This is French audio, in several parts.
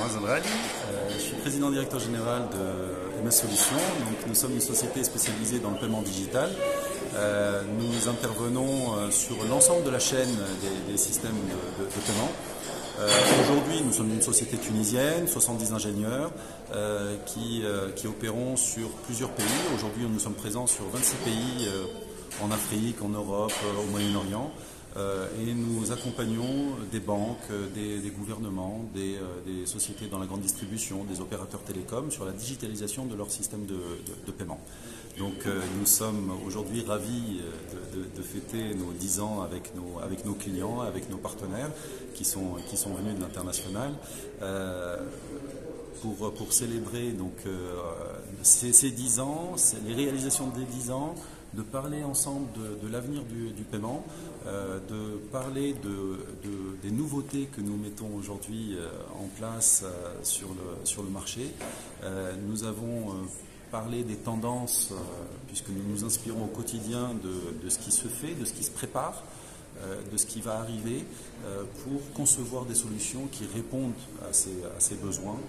Moaz Alrali, je suis président directeur général de MS Solutions. Donc, nous sommes une société spécialisée dans le paiement digital. Nous intervenons sur l'ensemble de la chaîne des systèmes de paiement. Aujourd'hui, nous sommes une société tunisienne, 70 ingénieurs qui opérons sur plusieurs pays. Aujourd'hui, nous sommes présents sur 26 pays en Afrique, en Europe, au Moyen-Orient. Et nous accompagnons des banques, des gouvernements, des sociétés dans la grande distribution, des opérateurs télécoms sur la digitalisation de leur système de paiement. Donc nous sommes aujourd'hui ravis de fêter nos 10 ans avec nos clients, avec nos partenaires qui sont venus de l'international pour célébrer donc, ces 10 ans, les réalisations des 10 ans, de parler ensemble de l'avenir du paiement, de parler des nouveautés que nous mettons aujourd'hui en place sur le marché. Nous avons parlé des tendances, puisque nous nous inspirons au quotidien de ce qui se fait, de ce qui se prépare, de ce qui va arriver, pour concevoir des solutions qui répondent à ces besoins,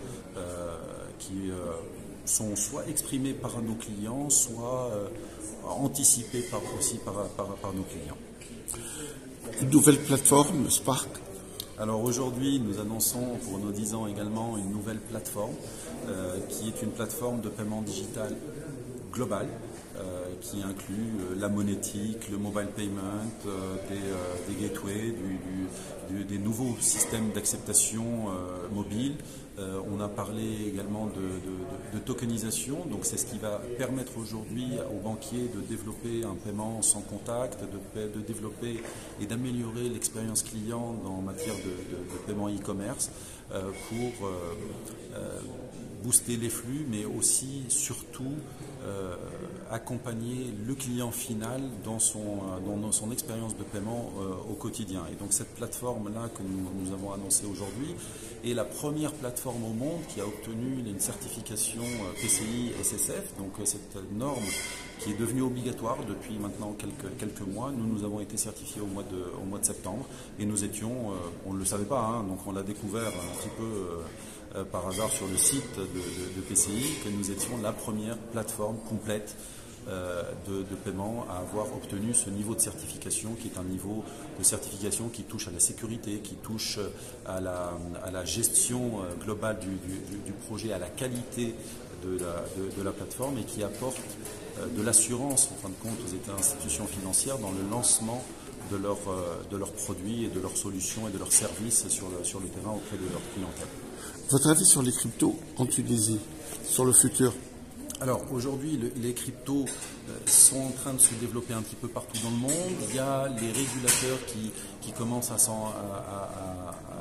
qui sont soit exprimés par nos clients, soit anticipés aussi par nos clients. Une nouvelle plateforme, Spark. Alors aujourd'hui, nous annonçons pour nos 10 ans également une nouvelle plateforme qui est une plateforme de paiement digital global qui inclut la monétique, le mobile payment, des gateways, des nouveaux systèmes d'acceptation mobile. On a parlé également de tokenisation, donc c'est ce qui va permettre aujourd'hui aux banquiers de développer un paiement sans contact, de développer et d'améliorer l'expérience client en matière de paiement e-commerce pour booster les flux, mais aussi, surtout, accompagner le client final dans son expérience de paiement au quotidien. Et donc cette plateforme-là que nous avons annoncée aujourd'hui est la première plateforme au monde qui a obtenu une certification PCI SSF, donc cette norme qui est devenue obligatoire depuis maintenant quelques mois. Nous avons été certifiés au mois de septembre et nous étions, on ne le savait pas, hein, donc on l'a découvert un petit peu par hasard sur le site de PCI, que nous étions la première plateforme complète de paiement à avoir obtenu ce niveau de certification, qui est un niveau de certification qui touche à la sécurité, qui touche à la gestion globale du projet, à la qualité de la plateforme, et qui apporte de l'assurance en fin de compte aux institutions financières dans le lancement de leurs produits et de leurs solutions et de leurs services sur le terrain auprès de leur clientèle. Votre avis sur les cryptos en Tunisie, sur le futur? Alors aujourd'hui, les cryptos sont en train de se développer un petit peu partout dans le monde. Il y a les régulateurs qui commencent à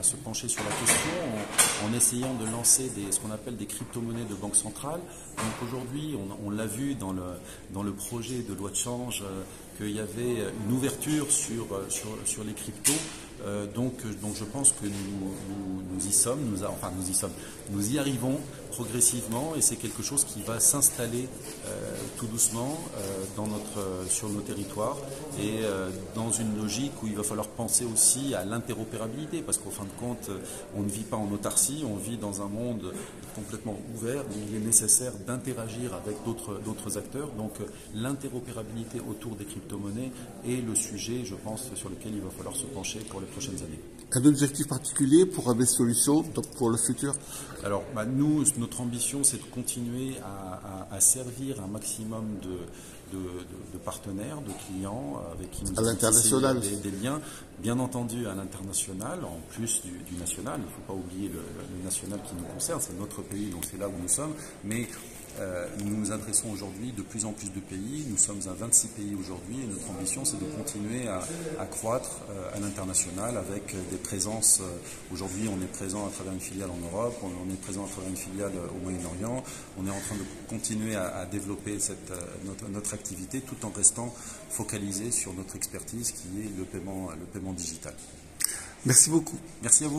se pencher sur la question en essayant de lancer ce qu'on appelle des crypto-monnaies de banque centrale. Donc aujourd'hui, on l'a vu dans le projet de loi de change qu'il y avait une ouverture sur les cryptos. Donc je pense que nous y sommes, nous y arrivons progressivement, et c'est quelque chose qui va s'installer tout doucement sur nos territoires, et dans une logique où il va falloir penser aussi à l'interopérabilité, parce qu'au fin de compte, on ne vit pas en autarcie, on vit dans un monde complètement ouvert où il est nécessaire d'interagir avec d'autres acteurs. Donc l'interopérabilité autour des crypto-monnaies est le sujet, je pense, sur lequel il va falloir se pencher pour les prochaines années. Un objectif particulier pour MS Solutions, donc pour le futur? Alors nous, notre ambition, c'est de continuer à servir un maximum de partenaires, de clients avec qui nous avons des liens, bien entendu à l'international, en plus du national. Il ne faut pas oublier le national qui nous concerne, c'est notre pays, donc c'est là où nous sommes. Mais nous nous adressons aujourd'hui de plus en plus de pays. Nous sommes à 26 pays aujourd'hui, et notre ambition, c'est de continuer à croître à l'international avec des présences. Aujourd'hui, on est présent à travers une filiale en Europe, on est présent à travers une filiale au Moyen-Orient. On est en train de continuer à développer notre activité tout en restant focalisé sur notre expertise qui est le paiement digital. Merci beaucoup. Merci à vous.